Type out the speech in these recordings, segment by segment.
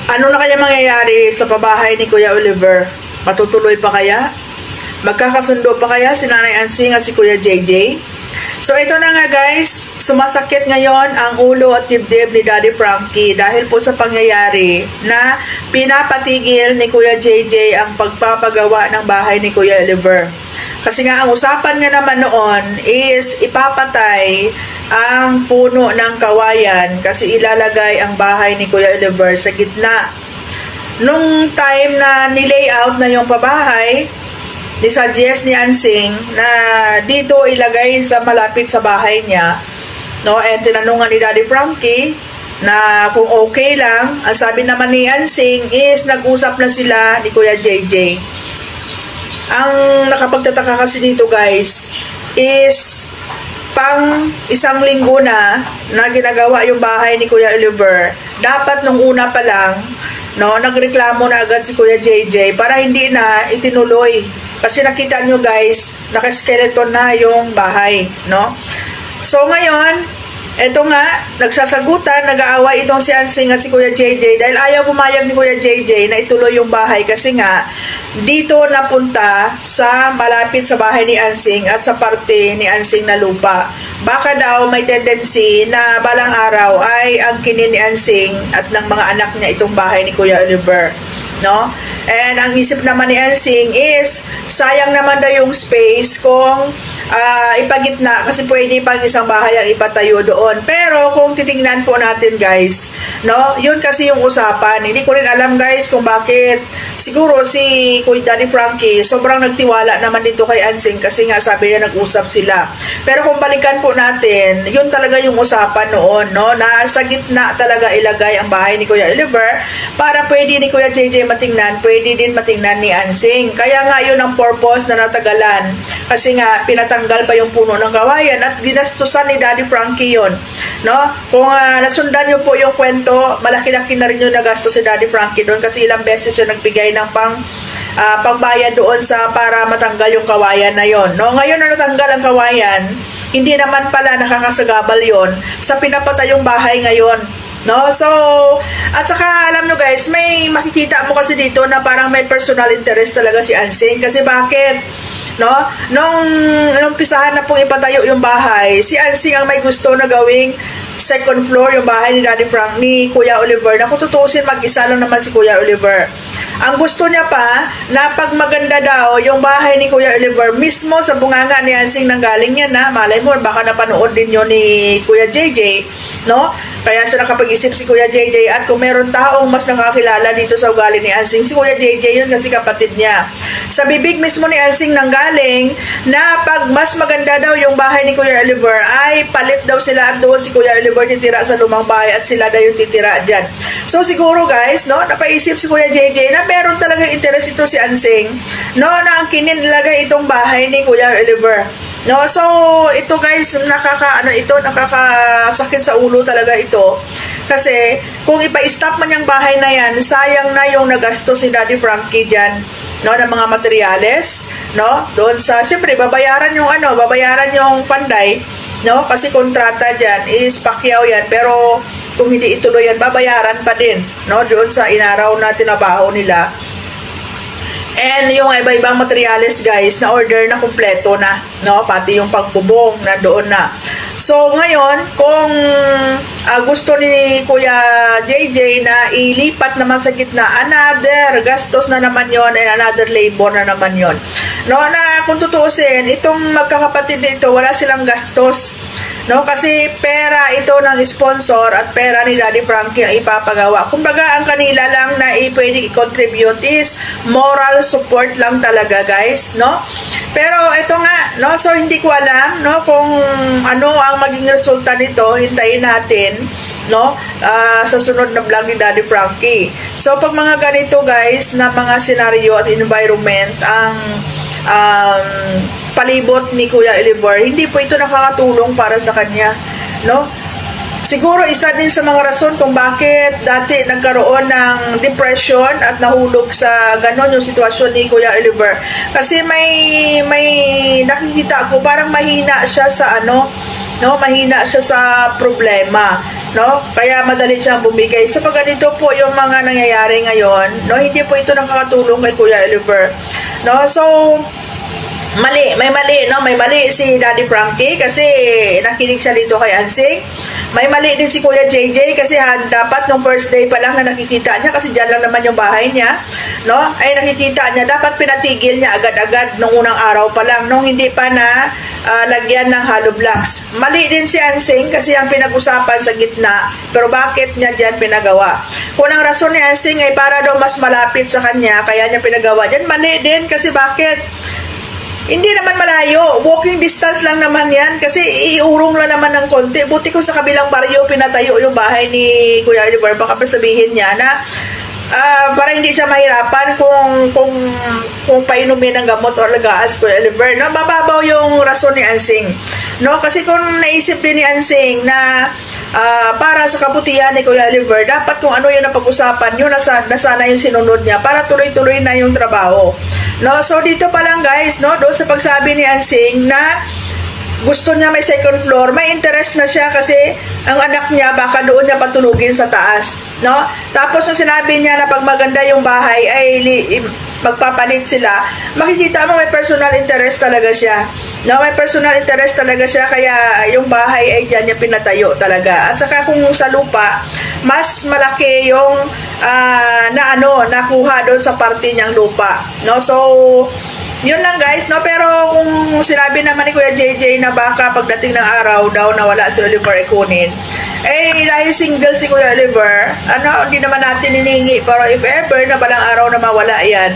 Ano na kaya mangyayari sa pabahay ni Kuya Oliver? Matutuloy pa kaya? Magkakasundo pa kaya si Nanay Ansing at si Kuya JJ? So ito na nga guys, sumasakit ngayon ang ulo at dibdib ni Daddy Frankie dahil po sa pangyayari na pinapatigil ni Kuya JJ ang pagpapagawa ng bahay ni Kuya Oliver. Kasi nga ang usapan nga naman noon is ipapatay ang puno ng kawayan kasi ilalagay ang bahay ni Kuya Oliver sa gitna. Nung time na nilayout na yung pabahay, ni-suggest ni Ansing na dito ilagay sa malapit sa bahay niya, no? And tinanungan ni Daddy Frankie na kung okay lang. Ang sabi naman ni Ansing is nag-usap na sila ni Kuya JJ. Ang nakapagtataka kasi dito guys is pang isang linggo na ginagawa yung bahay ni Kuya Oliver. Dapat nung una pa lang, no, nagreklamo na agad si Kuya JJ para hindi na itinuloy. Kasi nakita nyo guys, naka-skeleton na yung bahay, no? So ngayon, eto nga, nagsasagutan, nag-aaway itong si Ansing at si Kuya JJ dahil ayaw pumayag ni Kuya JJ na ituloy yung bahay kasi nga, dito napunta sa malapit sa bahay ni Ansing at sa parte ni Ansing na lupa. Baka daw may tendency na balang araw ay angkinin ni Ansing at ng mga anak niya itong bahay ni Kuya Oliver, no? And ang isip naman ni Ansing is sayang naman daw yung space kung ipagitna kasi pwede pang isang bahay ang ipatayo doon. Pero kung titingnan po natin guys, no, yun kasi yung usapan. Hindi ko rin alam guys kung bakit. Siguro si Kuya Daddy Frankie sobrang nagtiwala naman dito kay Ansing kasi nga sabi niya nag-usap sila. Pero kung balikan po natin, yun talaga yung usapan noon, no, na sa gitna talaga ilagay ang bahay ni Kuya Oliver para pwede ni Kuya JJ matingnan, pwede din matingnan ni Ansing. Kaya nga yun ang purpose na natagalan. Kasi nga pinatanggal pa yung puno ng kawayan at ginastusan ni Daddy Frankie yun, no? Kung nasundan nyo po yung kwento, malaki-laki na rin yung nagastos si Daddy Frankie doon kasi ilang beses siya nagbigay ng pangbayad doon sa para matanggal yung kawayan na yon, no? Ngayon na natanggal ang kawayan, hindi naman pala nakakasagabal yon sa pinapatayong bahay ngayon, no? So, at saka alam nyo guys, may makikita mo kasi dito na parang may personal interest talaga si Ansing. Kasi bakit? No? Nung pisahan na pong ipatayo yung bahay, si Ansing ang may gusto na gawing second floor yung bahay ni Daddy Frank, ni Kuya Oliver, na kung tutuusin mag-isa lang naman si Kuya Oliver. Ang gusto niya pa na pag maganda daw yung bahay ni Kuya Oliver mismo sa bunganga ni Ansing nanggaling yan, na malay mo baka napanood din yun ni Kuya JJ, no? Kaya siya nakapag-isip si Kuya JJ at kung meron taong mas nakakilala dito sa ugali ni Ansing, si Kuya JJ yun kasi kapatid niya. Sa bibig mismo ni Ansing nanggaling na pag mas maganda daw yung bahay ni Kuya Oliver ay palit daw sila at doon si Kuya Oliver titira sa lumang bahay at sila daw yung titira dyan. So siguro guys, no, napaisip si Kuya JJ na meron talaga interest ito si Ansing, no, na ang kininilagay itong bahay ni Kuya Oliver. No, so ito guys, nakakasakit sa ulo talaga ito. Kasi kung ipa-stop man yung bahay na yan, sayang na yung nagasto si Daddy Frankie diyan, no, ng mga materyales, no? Doon sa syempre babayaran yung panday, no? Kasi kontrata diyan is Pacquiao yan, pero kung hindi ituloy yan, babayaran pa din, no? Doon sa inaraw na tinabaho nila. And yung iba-ibang materials guys, na order na kumpleto na, no? Pati yung pagbubong na doon na. So ngayon, kung gusto ni Kuya JJ na ilipat naman sa gitna, another gastos na naman yon and another labor na naman yon, no? Na kung tutuusin, itong magkakapatid dito, wala silang gastos, no? Kasi pera ito ng sponsor at pera ni Daddy Frankie ang ipapagawa. Kumbaga ang kanila lang na pwede i-contribute is moral support lang talaga guys, no? Pero ito nga, no, so hindi ko alam, no, kung ano ang maging resulta nito. Hintayin natin, no, sa sunod na vlog ni Daddy Frankie. So pag mga ganito guys na mga scenario at environment ang palibot ni Kuya Oliver, hindi po ito nakakatulong para sa kanya, no? Siguro isa din sa mga rason kung bakit dati nagkaroon ng depression at nahulog sa ganon yung sitwasyon ni Kuya Oliver. Kasi may nakikita ko parang mahina siya sa mahina siya sa problema. no? Kaya madali siyang bumigay. Sa pagganito po yung mga nangyayari ngayon, no? Hindi po ito nakakatulong kay Kuya Oliver, no? So may mali, no? May mali si Daddy Frankie kasi nakinig siya dito kay Ansing. May mali din si Kuya JJ kasi dapat nung first day pa lang na nakikita niya, kasi dyan lang naman yung bahay niya, no? Ay nakikita niya, dapat pinatigil niya agad-agad nung unang araw pa lang, nung hindi pa na lagyan ng hollow blocks. Mali din si Ansing kasi ang pinag-usapan sa gitna, pero bakit niya dyan pinagawa? Kung ang rason ni Ansing ay para daw mas malapit sa kanya, kaya niya pinagawa dyan, mali din kasi bakit? Hindi naman malayo, walking distance lang naman yan kasi iurong lang naman ng konti. Buti kung sa kabilang baryo pinatayo yung bahay ni Kuya Oliver, baka pa sabihin niya na para hindi siya mahirapan kung painumin ng gamot o alagaan si Kuya Oliver, no? Mababaw yung rason ni Ansing, no? Kasi kung naisip din ni Ansing na para sa kabutihan ni Kuya Oliver, dapat kung ano yung napag-usapan yun, nasana yung sinunod niya para tuloy-tuloy na yung trabaho, no? So dito pa lang guys, no, doon sa pagsabi ni Ansing na gusto niya may second floor, may interest na siya kasi ang anak niya baka doon niya patulugin sa taas, no? Tapos nung sinabi niya na pag maganda yung bahay ay magpapalit sila, makikita mo may personal interest talaga siya, no? May personal interest talaga siya, kaya yung bahay ay dyan niya pinatayo talaga. At saka kung sa lupa, mas malaki yung nakuha doon sa parte niyang lupa, no? So yun lang guys, no? Pero kung sinabi naman ni Kuya JJ na baka pagdating ng araw daw na wala si Oliver ay kunin, eh dahil single si Kuya Oliver, hindi naman natin hiningi, pero if ever na balang araw na mawala yan,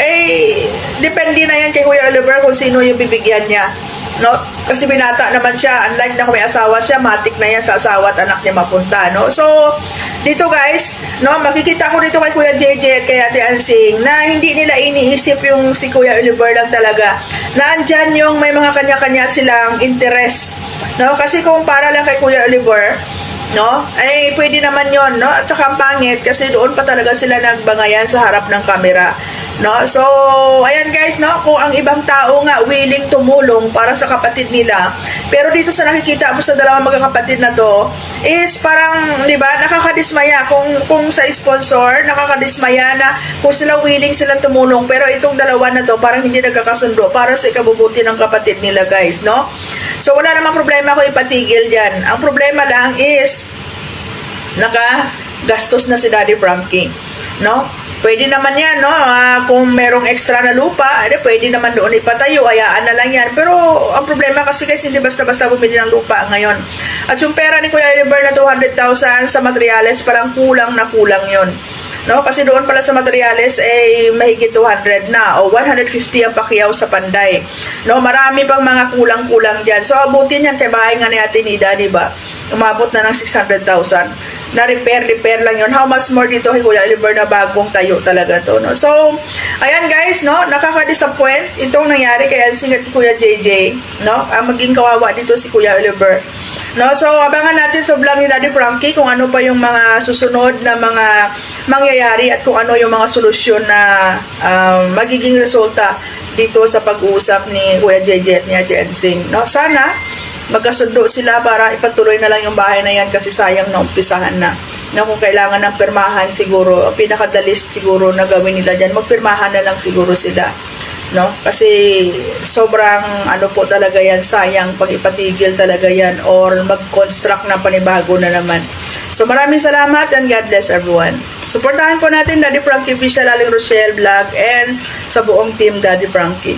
eh depende na yan kay Kuya Oliver kung sino yung bibigyan niya, no? Kasi binata naman siya, unlike na kung may asawa siya, matik na yan sa asawa at anak niya mapunta, no? So dito guys, no, makikita ko dito kay Kuya JJ at kay Ate Ansing na hindi nila iniisip yung si Kuya Oliver lang talaga, na andyan yung may mga kanya-kanya silang interest, no? Kasi kung para lang kay Kuya Oliver, no, ay pwede naman yon, no? At saka ang pangit kasi doon pa talaga sila nagbangayan sa harap ng kamera, no? So ayan guys, no, kung ang ibang tao nga willing tumulong para sa kapatid nila, pero dito sa nakikita mo sa dalawang magkakapatid na to is parang, di ba, nakakadismaya kung sa sponsor, nakakadismaya na kung sila willing silang tumulong, pero itong dalawa na to parang hindi nagkakasundo para sa ikabubuti ng kapatid nila guys, no? So wala namang problema kung ipatigil yan. Ang problema lang is nakagastos na si Daddy Frankie, no? Pwede naman yan, no? Kung merong extra na lupa, pwede naman doon ipatayo, hayaan na lang yan. Pero ang problema kasi guys, hindi basta-basta bumili ng lupa ngayon. At yung pera ni Kuya Oliver na 200,000 sa materials, parang kulang na kulang yon, no? Kasi doon pala sa materials ay mahigit 200 na o 150 ang Pacquiao sa Panday, no? Marami pang mga kulang-kulang diyan. So abutin yan kay bahay nga ni Ate Nida, di ba? Umabot na ng 600,000 na repair lang yun. How much more dito kay Kuya Oliver na bagong tayo talaga to, no? So ayan guys, no, nakaka-disappoint itong nangyari kay Ansing at Kuya JJ, no? Maging kawawa dito si Kuya Oliver, no? So abangan natin sa vlog ni Daddy Frankie kung ano pa yung mga susunod na mga mangyayari at kung ano yung mga solusyon na magiging resulta dito sa pag-uusap ni Kuya JJ at ni Ate Ansing, no? Sana magkasundo sila para ipatuloy na lang yung bahay na yan kasi sayang na umpisahan na. Na kung kailangan ng pirmahan siguro, pinakadalis siguro na gawin nila dyan, magpirmahan na lang siguro sila, no? Kasi sobrang po talaga yan, sayang pag ipatigil talaga yan or mag-construct na panibago na naman. So maraming salamat and God bless everyone. Supportahan po natin Daddy Frankie Official, Aling Rochelle Vlog and sa buong team Daddy Frankie.